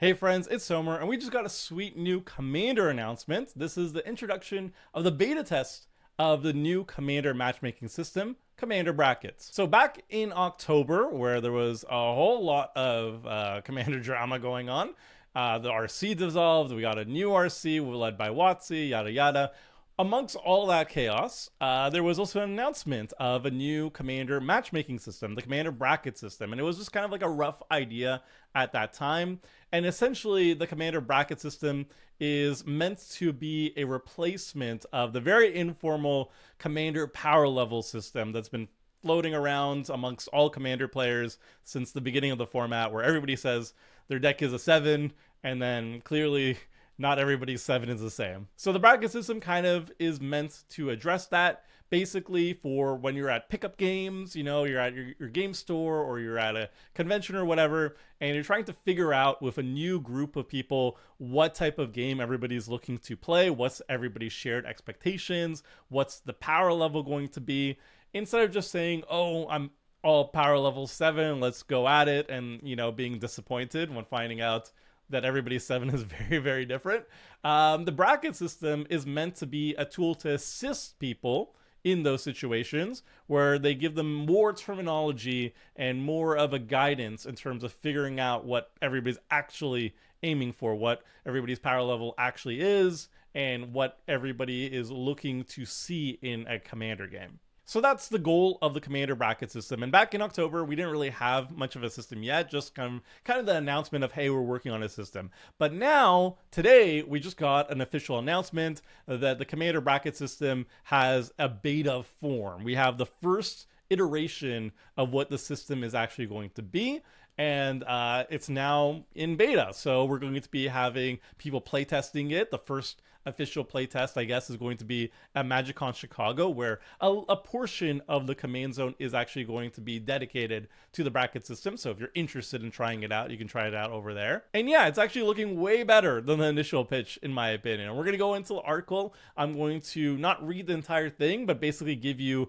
Hey friends, it's Somer, and we just got a sweet new Commander announcement. This is the introduction of the beta test of the new Commander matchmaking system, Commander Brackets. So back in October, where there was a whole lot of Commander drama going on, the RC dissolved, we got a new RC led by WotC, yada yada. Amongst all that chaos, there was also an announcement of a new Commander matchmaking system, the Commander Bracket system, and it was just kind of like a rough idea at that time. And essentially, the Commander Bracket system is meant to be a replacement of the very informal Commander Power Level system that's been floating around amongst all Commander players since the beginning of the format, where everybody says their deck is a 7, and then clearly not everybody's 7 is the same. So the bracket system kind of is meant to address that. Basically, for when you're at pickup games, you know, you're at your game store or you're at a convention or whatever, and you're trying to figure out with a new group of people what type of game everybody's looking to play, what's everybody's shared expectations, what's the power level going to be, instead of just saying, oh, I'm all power level 7, let's go at it, and, you know, being disappointed when finding out that everybody's 7 is very, very different. The bracket system is meant to be a tool to assist people in those situations where they give them more terminology and more of a guidance in terms of figuring out what everybody's actually aiming for, what everybody's power level actually is, and what everybody is looking to see in a Commander game. So that's the goal of the Commander Bracket system. And back in October, we didn't really have much of a system yet, just kind of the announcement of, hey, we're working on a system. But now, today, we just got an official announcement that the Commander Bracket system has a beta form. We have the first iteration of what the system is actually going to be, and it's now in beta. So we're going to be having people playtesting it. The first official playtest, I guess, is going to be at MagicCon Chicago, where a portion of the command zone is actually going to be dedicated to the bracket system. So if you're interested in trying it out, you can try it out over there. And yeah, it's actually looking way better than the initial pitch, in my opinion. And we're going to go into the article. I'm going to not read the entire thing, but basically give you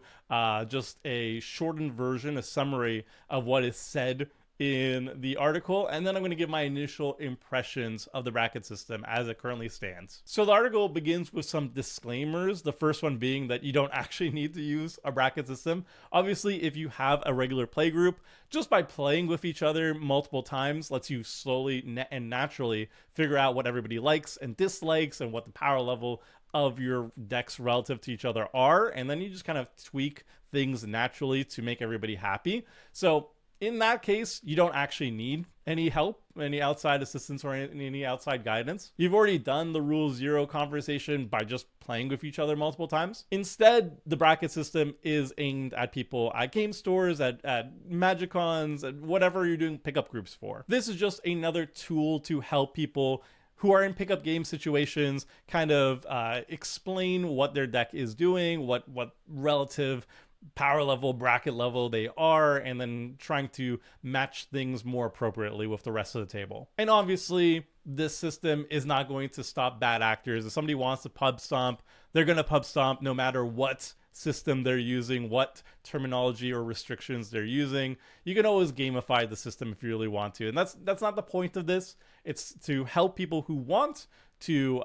just a shortened version, a summary of what is said in the article, and then I'm going to give my initial impressions of the bracket system as it currently stands. So the article begins with some disclaimers, the first one being that you don't actually need to use a bracket system. Obviously, if you have a regular play group, just by playing with each other multiple times lets you slowly and naturally figure out what everybody likes and dislikes and what the power level of your decks relative to each other are, and then you just kind of tweak things naturally to make everybody happy. So in that case, you don't actually need any help, any outside assistance, or any outside guidance. You've already done the rule zero conversation by just playing with each other multiple times. Instead, the bracket system is aimed at people at game stores, at MagicCons, at whatever you're doing pickup groups for. This is just another tool to help people who are in pickup game situations kind of explain what their deck is doing, what relative power level, bracket level they are, and then trying to match things more appropriately with the rest of the table. And obviously, this system is not going to stop bad actors. If somebody wants to pub stomp, they're going to pub stomp no matter what system they're using, what terminology or restrictions they're using. You can always gamify the system if you really want to. And that's not the point of this. It's to help people who want to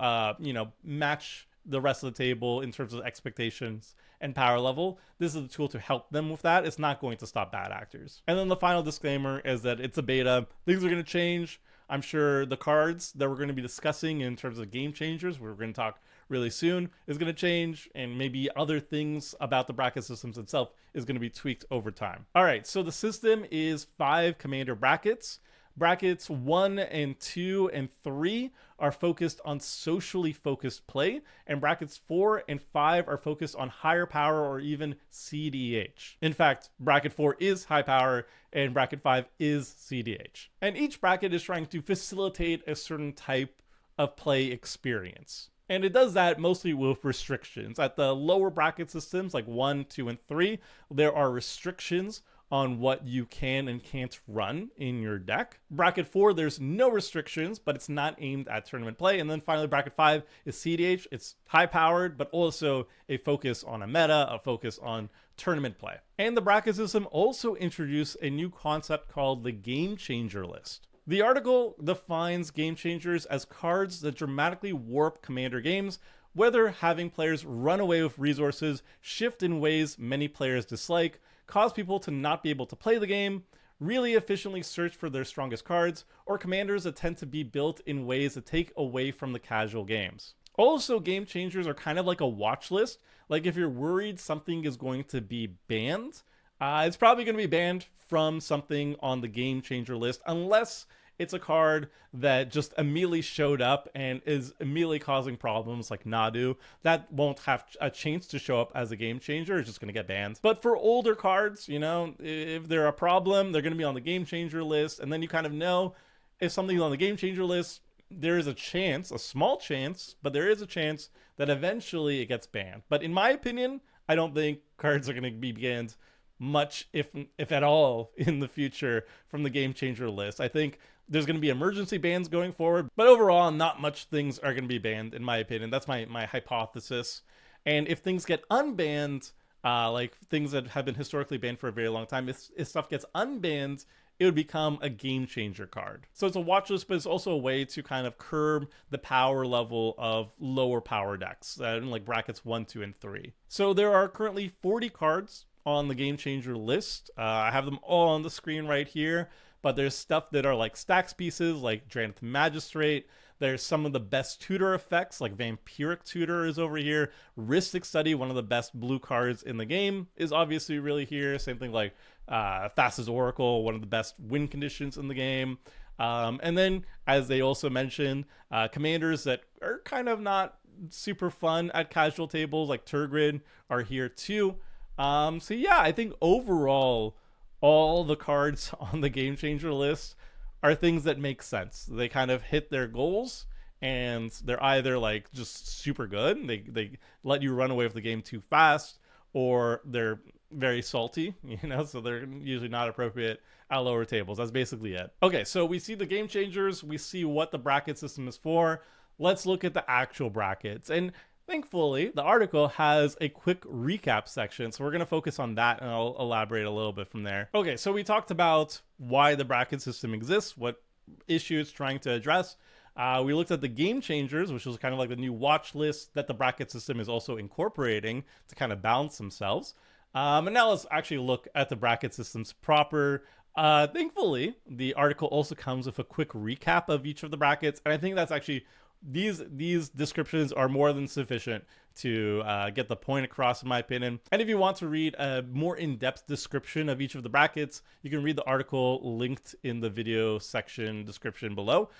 match the rest of the table in terms of expectations and power level. This is a tool to help them with that. It's not going to stop bad actors. And then the final disclaimer is that it's a beta. Things are going to change. I'm sure the cards that we're going to be discussing in terms of game changers, we're going to talk really soon, is going to change, and maybe other things about the bracket systems itself is going to be tweaked over time. All right, so the system is 5 Commander brackets. Brackets 1 and 2 and 3 are focused on socially focused play, and brackets 4 and 5 are focused on higher power or even CDH. In fact, bracket 4 is high power and bracket 5 is CDH. And each bracket is trying to facilitate a certain type of play experience. And it does that mostly with restrictions. At the lower bracket systems like 1, 2, and 3, there are restrictions on what you can and can't run in your deck. Bracket 4, there's no restrictions, but it's not aimed at tournament play. And then finally, bracket 5 is CDH. It's high powered, but also a focus on a meta, a focus on tournament play. And the bracket system also introduced a new concept called the Game Changer list. The article defines game changers as cards that dramatically warp Commander games, whether having players run away with resources, shift in ways many players dislike, cause people to not be able to play the game, really efficiently search for their strongest cards, or commanders that tend to be built in ways that take away from the casual games. Also, game changers are kind of like a watch list. Like if you're worried something is going to be banned, it's probably going to be banned from something on the game changer list, unless it's a card that just immediately showed up and is immediately causing problems like Nadu. That won't have a chance to show up as a game changer. It's just going to get banned. But for older cards, you know, if they're a problem, they're going to be on the game changer list. And then you kind of know if something's on the game changer list, there is a chance, a small chance, but there is a chance that eventually it gets banned. But in my opinion, I don't think cards are going to be banned much, if at all, in the future from the game changer list. I think there's going to be emergency bans going forward, but overall, not much things are going to be banned, in my opinion. That's my hypothesis. And if things get unbanned, like things that have been historically banned for a very long time, if stuff gets unbanned, it would become a game changer card. So it's a watch list, but it's also a way to kind of curb the power level of lower power decks, like brackets 1, 2, and 3. So there are currently 40 cards on the game changer list. I have them all on the screen right here, but there's stuff that are like stacks pieces, like Drannith Magistrate. There's some of the best tutor effects, like Vampiric Tutor is over here. Rhystic Study, one of the best blue cards in the game, is obviously really here. Same thing like Thassa's Oracle, one of the best win conditions in the game. And then, as they also mentioned, commanders that are kind of not super fun at casual tables, like Tergrid, are here too. So yeah, I think overall, all the cards on the game changer list are things that make sense. They kind of hit their goals, and they're either like just super good, they let you run away with the game too fast, or they're very salty, you know, so they're usually not appropriate at lower tables. That's basically it. Okay, so we see the game changers, we see what the bracket system is for. Let's look at the actual brackets. And thankfully, the article has a quick recap section, so we're going to focus on that, and I'll elaborate a little bit from there. Okay, so we talked about why the bracket system exists, what issue it's trying to address. We looked at the game changers, which was kind of like the new watch list that the bracket system is also incorporating to kind of balance themselves. And now let's actually look at the bracket systems proper. Thankfully, the article also comes with a quick recap of each of the brackets, and I think that's actually these descriptions are more than sufficient to get the point across, in my opinion. And if you want to read a more in-depth description of each of the brackets, you can read the article linked in the video section description below.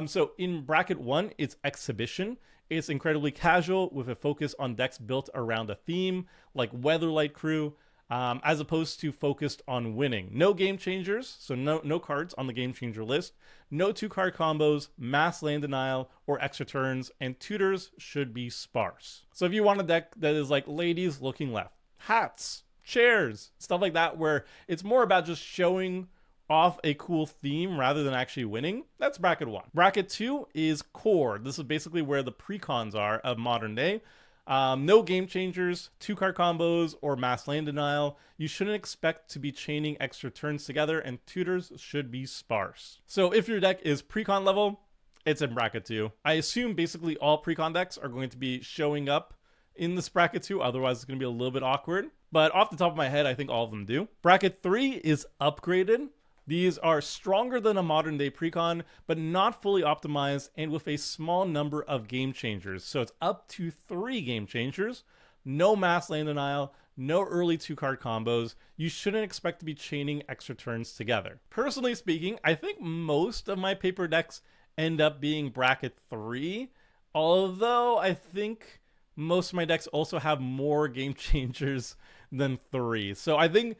So in bracket 1, it's Exhibition. It's incredibly casual with a focus on decks built around a theme, like Weatherlight Crew, as opposed to focused on winning. No game changers, so no cards on the game changer list. No 2-card combos, mass land denial, or extra turns, and tutors should be sparse. So if you want a deck that is like ladies looking left, hats, chairs, stuff like that, where it's more about just showing off a cool theme rather than actually winning, that's bracket 1. Bracket 2 is core. This is basically where the precons are of modern day. No game changers, 2-card combos, or mass land denial. You shouldn't expect to be chaining extra turns together, and tutors should be sparse. So if your deck is precon level, it's in bracket 2. I assume basically all precon decks are going to be showing up in this bracket 2, otherwise it's going to be a little bit awkward. But off the top of my head, I think all of them do. Bracket 3 is upgraded. These are stronger than a modern day precon, but not fully optimized and with a small number of game changers. So it's up to 3 game changers, no mass land denial, no early 2-card combos. You shouldn't expect to be chaining extra turns together. Personally speaking, I think most of my paper decks end up being bracket 3, although I think most of my decks also have more game changers than 3. So I think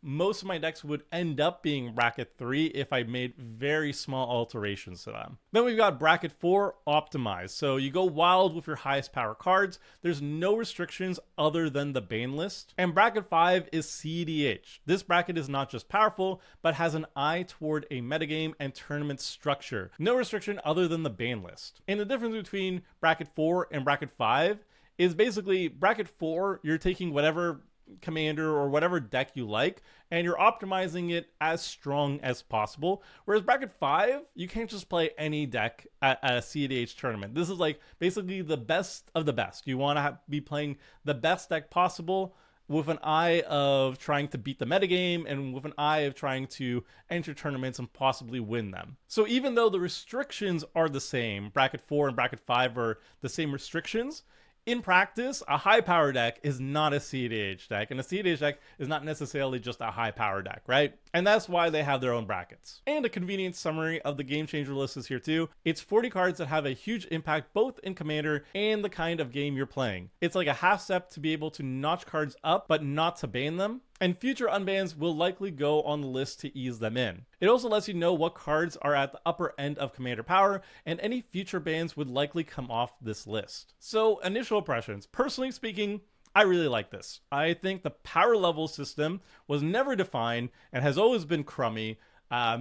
most of my decks would end up being bracket 3 if I made very small alterations to them. Then we've got bracket 4, optimized. So you go wild with your highest power cards. There's no restrictions other than the ban list. And bracket 5 is CEDH. This bracket is not just powerful, but has an eye toward a metagame and tournament structure. No restriction other than the ban list. And the difference between bracket 4 and bracket 5 is basically bracket 4, you're taking whatever commander or whatever deck you like, and you're optimizing it as strong as possible. Whereas bracket 5, you can't just play any deck at a CEDH tournament. This is like basically the best of the best. You want to be playing the best deck possible with an eye of trying to beat the metagame and with an eye of trying to enter tournaments and possibly win them. So even though the restrictions are the same, bracket 4 and bracket 5 are the same restrictions, in practice, a high power deck is not a CEDH deck, and a CEDH deck is not necessarily just a high power deck, right? And that's why they have their own brackets. And a convenient summary of the Game Changer list is here too. It's 40 cards that have a huge impact both in Commander and the kind of game you're playing. It's like a half step to be able to notch cards up, but not to ban them. And future unbans will likely go on the list to ease them in. It also lets you know what cards are at the upper end of Commander power, and any future bans would likely come off this list. So, initial impressions. Personally speaking, I really like this. I think the power level system was never defined and has always been crummy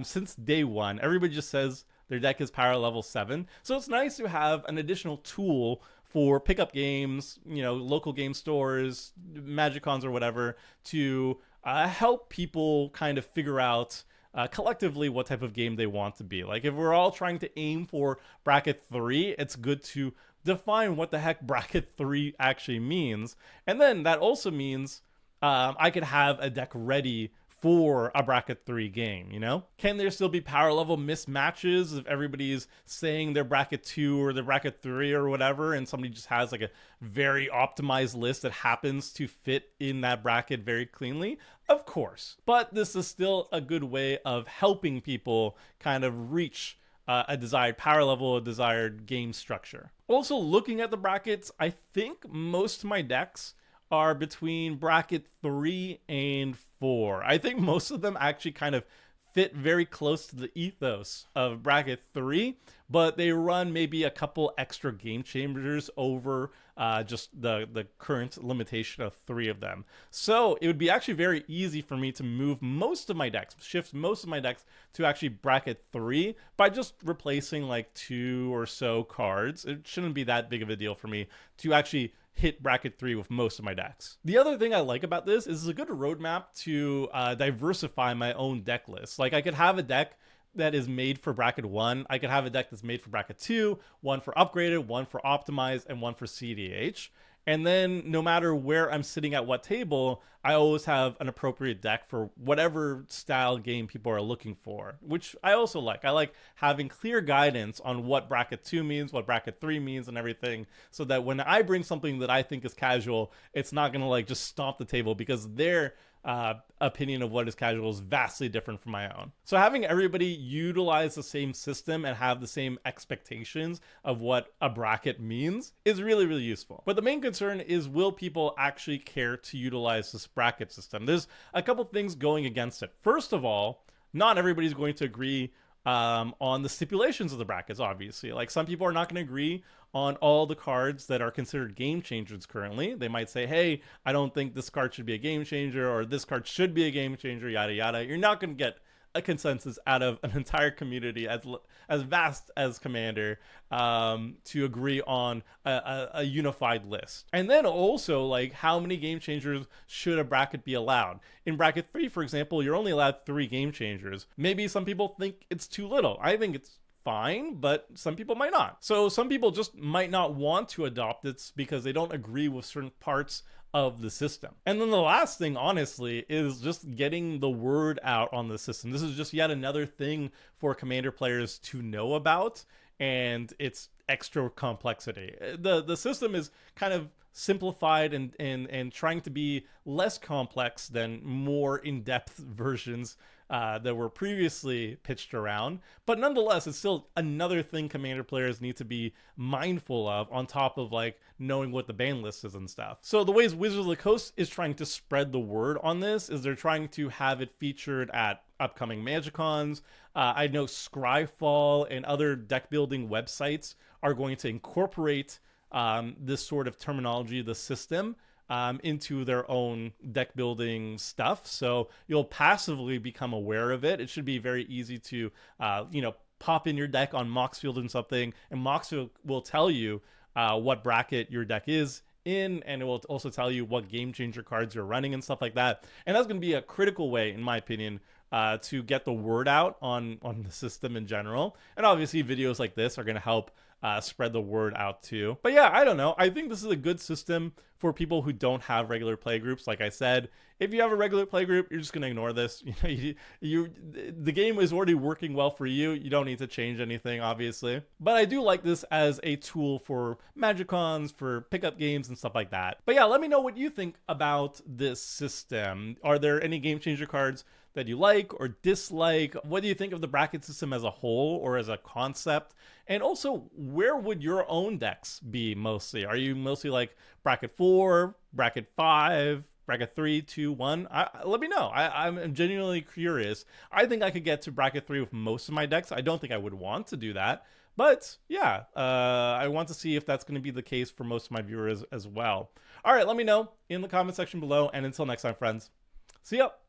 since day one. Everybody just says their deck is power level 7. So it's nice to have an additional tool for pickup games, local game stores, MagicCons or whatever, to help people kind of figure out collectively what type of game they want to be. Like if we're all trying to aim for bracket 3, it's good to define what the heck bracket 3 actually means. And then that also means I could have a deck ready for a bracket 3 game, Can there still be power level mismatches if everybody's saying they're bracket 2 or they're bracket 3 or whatever, and somebody just has like a very optimized list that happens to fit in that bracket very cleanly? Of course. But this is still a good way of helping people kind of reach a desired power level, a desired game structure. Also, looking at the brackets, I think most of my decks are between bracket 3 and 4. I think most of them actually kind of fit very close to the ethos of bracket 3, but they run maybe a couple extra game changers over just the current limitation of 3 of them. So it would be actually very easy for me to move most of my decks, shift most of my decks to actually bracket 3 by just replacing like 2 or so cards. It shouldn't be that big of a deal for me to actually hit bracket 3 with most of my decks. The other thing I like about this is it's a good roadmap to diversify my own deck list. Like I could have a deck that is made for bracket 1. I could have a deck that's made for bracket 2, one for upgraded, one for optimized, and one for CEDH. And then no matter where I'm sitting at what table, I always have an appropriate deck for whatever style game people are looking for, which I also like. I like having clear guidance on what bracket 2 means, what bracket 3 means, and everything, so that when I bring something that I think is casual, it's not going to like just stomp the table because their opinion of what is casual is vastly different from my own. So having everybody utilize the same system and have the same expectations of what a bracket means is really, really useful. But the main concern is, will people actually care to utilize this bracket system? There's a couple things going against it. First of all, not everybody's going to agree on the stipulations of the brackets, obviously. Like some people are not going to agree on all the cards that are considered game changers currently. They might say, hey, I don't think this card should be a game changer, or this card should be a game changer, yada yada. You're not going to get a consensus out of an entire community as vast as Commander to agree on a unified list. And then also, like, how many game changers should a bracket be allowed? In bracket 3, for example, you're only allowed 3 game changers. Maybe some people think it's too little. I think it's fine, but some people might not. So some people just might not want to adopt it because they don't agree with certain parts of the system. And then the last thing, honestly, is just getting the word out on the system. This is just yet another thing for Commander players to know about, and it's extra complexity. The system is kind of simplified and trying to be less complex than more in-depth versions that were previously pitched around. But nonetheless, it's still another thing Commander players need to be mindful of, on top of like knowing what the ban list is and stuff. So the ways Wizards of the Coast is trying to spread the word on this is they're trying to have it featured at upcoming MagicCons. I know Scryfall and other deck building websites are going to incorporate this sort of terminology, the system, into their own deck building stuff. So you'll passively become aware of it. It should be very easy to, pop in your deck on Moxfield and something, and Moxfield will tell you what bracket your deck is in, and it will also tell you what game changer cards you're running and stuff like that. And that's going to be a critical way, in my opinion, to get the word out on the system in general. And obviously videos like this are going to help spread the word out too. But yeah, I don't know. I think this is a good system for people who don't have regular play groups. Like I said, if you have a regular play group, you're just going to ignore this. The game is already working well for you. You don't need to change anything, obviously. But I do like this as a tool for Magicons, for pickup games and stuff like that. But yeah, let me know what you think about this system. Are there any game changer cards that you like or dislike? What do you think of the bracket system as a whole or as a concept? And also, where would your own decks be mostly? Are you mostly like bracket 4, bracket 5, bracket 3, 2, 1? Let me know. I'm genuinely curious. I think I could get to bracket 3 with most of my decks. I don't think I would want to do that. But yeah, I want to see if that's going to be the case for most of my viewers as well. All right, let me know in the comment section below. And until next time, friends, see ya.